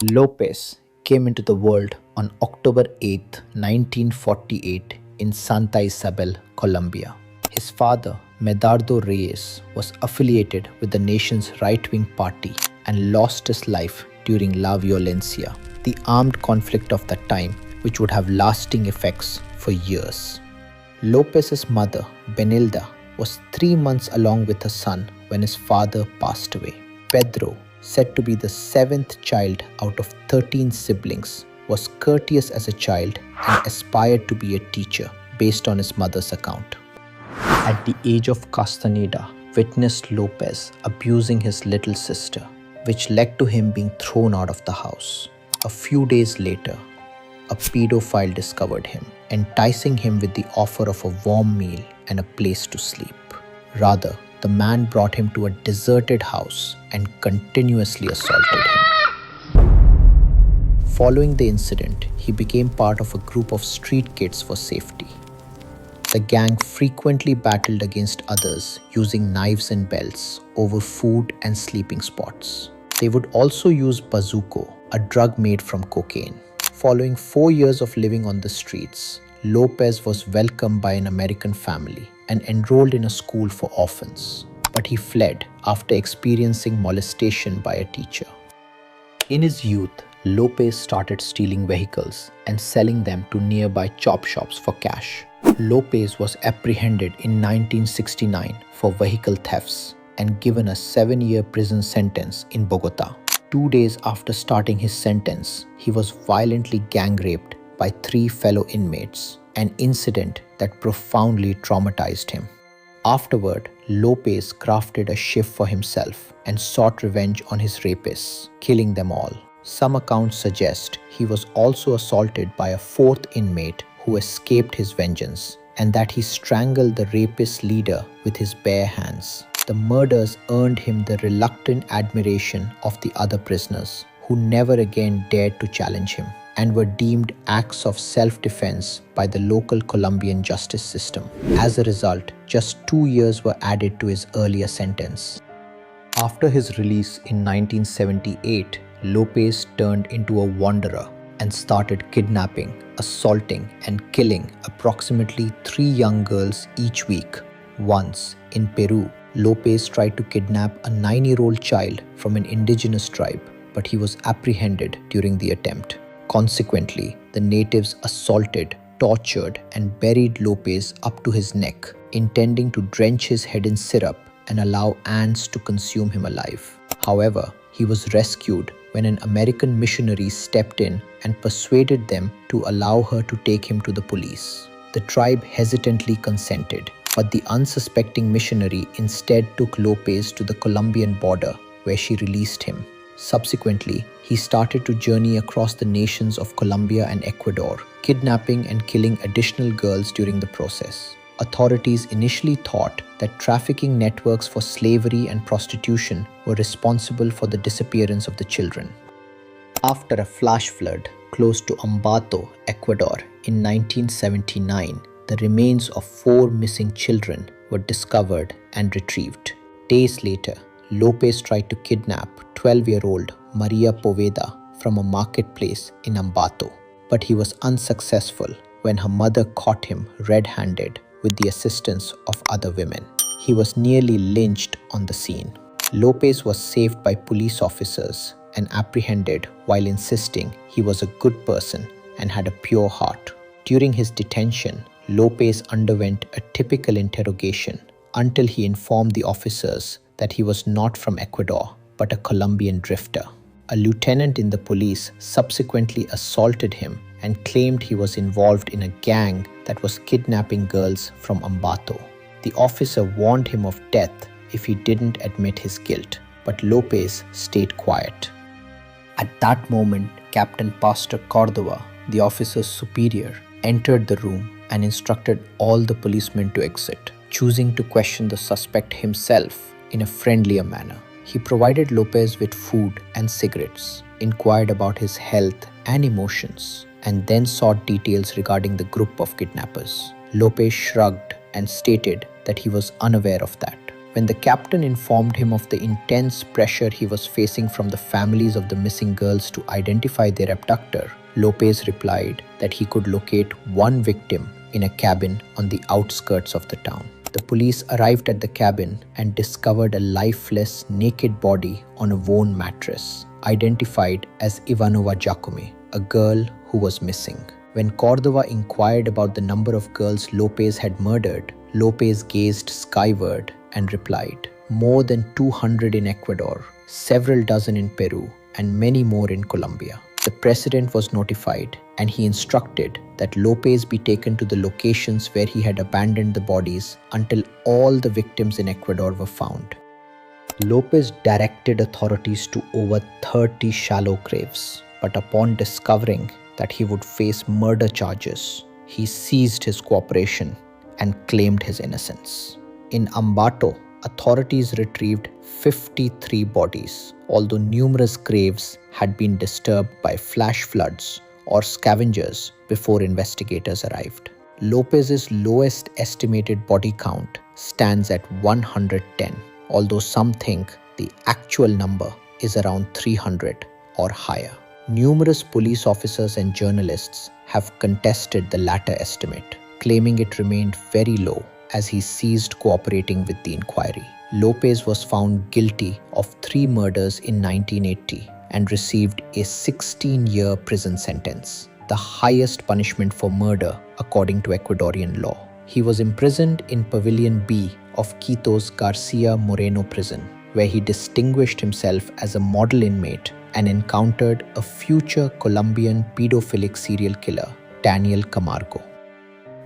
Lopez came into the world on October 8, 1948 in Santa Isabel, Colombia. His father, Medardo Reyes, was affiliated with the nation's right-wing party and lost his life during La Violencia, the armed conflict of that time which would have lasting effects for years. Lopez's mother, Benilda, was 3 months along with her son when his father passed away. Pedro, said to be the seventh child out of 13 siblings, was courteous as a child and aspired to be a teacher based on his mother's account. At the age of Castaneda, witnessed Lopez abusing his little sister, which led to him being thrown out of the house. A few days later, a pedophile discovered him, enticing him with the offer of a warm meal and a place to sleep. Rather, the man brought him to a deserted house and continuously assaulted him. Following the incident, he became part of a group of street kids for safety. The gang frequently battled against others using knives and belts over food and sleeping spots. They would also use bazuco, a drug made from cocaine. Following 4 years of living on the streets, Lopez was welcomed by an American family and enrolled in a school for orphans. But he fled after experiencing molestation by a teacher. In his youth, Lopez started stealing vehicles and selling them to nearby chop shops for cash. Lopez was apprehended in 1969 for vehicle thefts and given a 7-year prison sentence in Bogota. 2 days after starting his sentence, he was violently gang raped by 3 fellow inmates, an incident that profoundly traumatized him. Afterward, Lopez crafted a shift for himself and sought revenge on his rapists, killing them all. Some accounts suggest he was also assaulted by a 4th inmate who escaped his vengeance, and that he strangled the rapist leader with his bare hands. The murders earned him the reluctant admiration of the other prisoners, who never again dared to challenge him, and were deemed acts of self-defense by the local Colombian justice system. As a result, just 2 years were added to his earlier sentence. After his release in 1978, Lopez turned into a wanderer and started kidnapping, assaulting, and killing approximately 3 young girls each week. Once, in Peru, Lopez tried to kidnap a 9-year-old child from an indigenous tribe, but he was apprehended during the attempt. Consequently, the natives assaulted, tortured, and buried Lopez up to his neck, intending to drench his head in syrup and allow ants to consume him alive. However, he was rescued when an American missionary stepped in and persuaded them to allow her to take him to the police. The tribe hesitantly consented, but the unsuspecting missionary instead took Lopez to the Colombian border, where she released him. Subsequently, he started to journey across the nations of Colombia and Ecuador, kidnapping and killing additional girls during the process. Authorities initially thought that trafficking networks for slavery and prostitution were responsible for the disappearance of the children. After a flash flood close to Ambato, Ecuador in 1979, the remains of 4 missing children were discovered and retrieved. Days later, Lopez tried to kidnap 12-year-old Maria Poveda from a marketplace in Ambato, but he was unsuccessful when her mother caught him red-handed with the assistance of other women. He was nearly lynched on the scene. Lopez was saved by police officers and apprehended while insisting he was a good person and had a pure heart. During his detention, Lopez underwent a typical interrogation until he informed the officers that he was not from Ecuador but a Colombian drifter. A lieutenant in the police subsequently assaulted him and claimed he was involved in a gang that was kidnapping girls from Ambato. The officer warned him of death if he didn't admit his guilt, but Lopez stayed quiet. At that moment, Captain Pastor Cordova, the officer's superior, entered the room and instructed all the policemen to exit, choosing to question the suspect himself in a friendlier manner. He provided Lopez with food and cigarettes, inquired about his health and emotions, and then sought details regarding the group of kidnappers. Lopez shrugged and stated that he was unaware of that. When the captain informed him of the intense pressure he was facing from the families of the missing girls to identify their abductor, Lopez replied that he could locate one victim in a cabin on the outskirts of the town. The police arrived at the cabin and discovered a lifeless, naked body on a worn mattress, identified as Ivanova Giacomi, a girl who was missing. When Cordova inquired about the number of girls Lopez had murdered, Lopez gazed skyward and replied, "More than 200 in Ecuador, several dozen in Peru, and many more in Colombia." The president was notified, and he instructed that Lopez be taken to the locations where he had abandoned the bodies until all the victims in Ecuador were found. Lopez directed authorities to over 30 shallow graves, but upon discovering that he would face murder charges, he ceased his cooperation and claimed his innocence. In Ambato, authorities retrieved 53 bodies, although numerous graves had been disturbed by flash floods or scavengers before investigators arrived. Lopez's lowest estimated body count stands at 110, although some think the actual number is around 300 or higher. Numerous police officers and journalists have contested the latter estimate, claiming it remained very low as he ceased cooperating with the inquiry. Lopez was found guilty of 3 murders in 1980 and received a 16-year prison sentence, the highest punishment for murder according to Ecuadorian law. He was imprisoned in Pavilion B of Quito's Garcia Moreno prison, where he distinguished himself as a model inmate and encountered a future Colombian pedophilic serial killer, Daniel Camargo.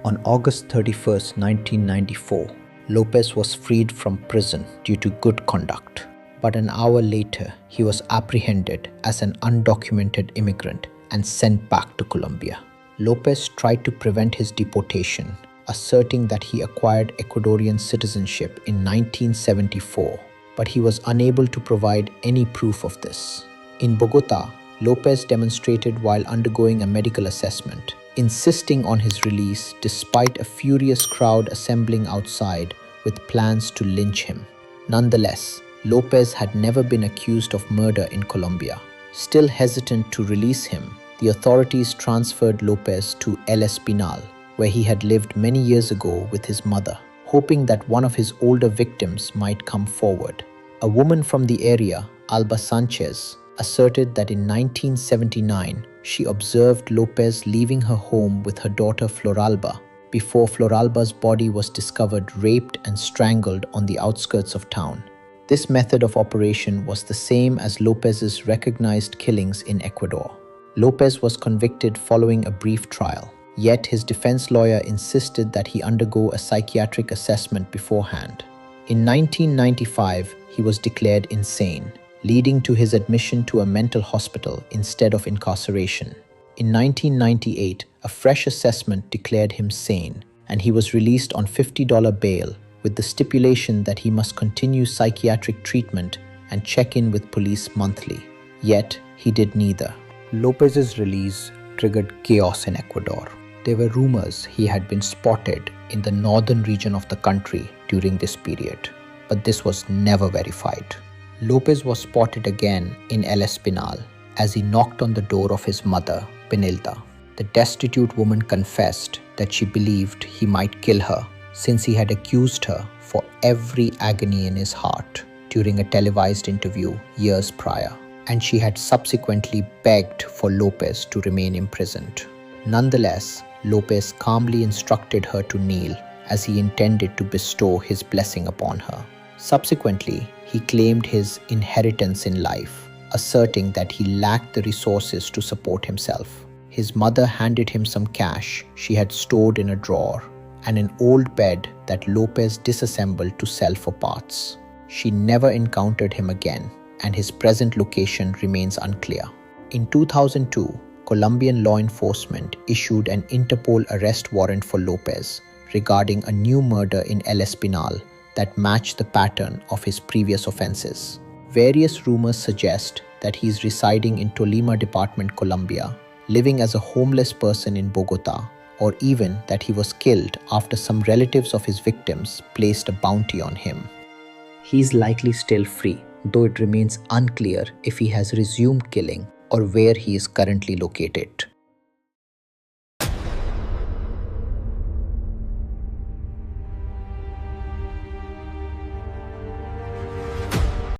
On August 31, 1994, Lopez was freed from prison due to good conduct, but an hour later he was apprehended as an undocumented immigrant and sent back to Colombia. Lopez tried to prevent his deportation, asserting that he acquired Ecuadorian citizenship in 1974, but he was unable to provide any proof of this. In Bogota, Lopez demonstrated while undergoing a medical assessment, insisting on his release despite a furious crowd assembling outside with plans to lynch him. Nonetheless, Lopez had never been accused of murder in Colombia. Still hesitant to release him, the authorities transferred Lopez to El Espinal, where he had lived many years ago with his mother, hoping that one of his older victims might come forward. A woman from the area, Alba Sanchez, asserted that in 1979, she observed Lopez leaving her home with her daughter Floralba before Floralba's body was discovered raped and strangled on the outskirts of town. This method of operation was the same as Lopez's recognized killings in Ecuador. Lopez was convicted following a brief trial, yet his defense lawyer insisted that he undergo a psychiatric assessment beforehand. In 1995, he was declared insane, leading to his admission to a mental hospital instead of incarceration. In 1998, a fresh assessment declared him sane, and he was released on $50 bail with the stipulation that he must continue psychiatric treatment and check in with police monthly. Yet, he did neither. Lopez's release triggered chaos in Ecuador. There were rumors he had been spotted in the northern region of the country during this period, but this was never verified. Lopez was spotted again in El Espinal as he knocked on the door of his mother, Benilda. The destitute woman confessed that she believed he might kill her since he had accused her for every agony in his heart during a televised interview years prior, and she had subsequently begged for Lopez to remain imprisoned. Nonetheless, Lopez calmly instructed her to kneel as he intended to bestow his blessing upon her. Subsequently, he claimed his inheritance in life, asserting that he lacked the resources to support himself. His mother handed him some cash she had stored in a drawer and an old bed that Lopez disassembled to sell for parts. She never encountered him again, and his present location remains unclear. In 2002, Colombian law enforcement issued an Interpol arrest warrant for Lopez regarding a new murder in El Espinal that matched the pattern of his previous offenses. Various rumors suggest that he is residing in Tolima Department, Colombia, living as a homeless person in Bogota, or even that he was killed after some relatives of his victims placed a bounty on him. he is likely still free, though it remains unclear if he has resumed killing or where he is currently located.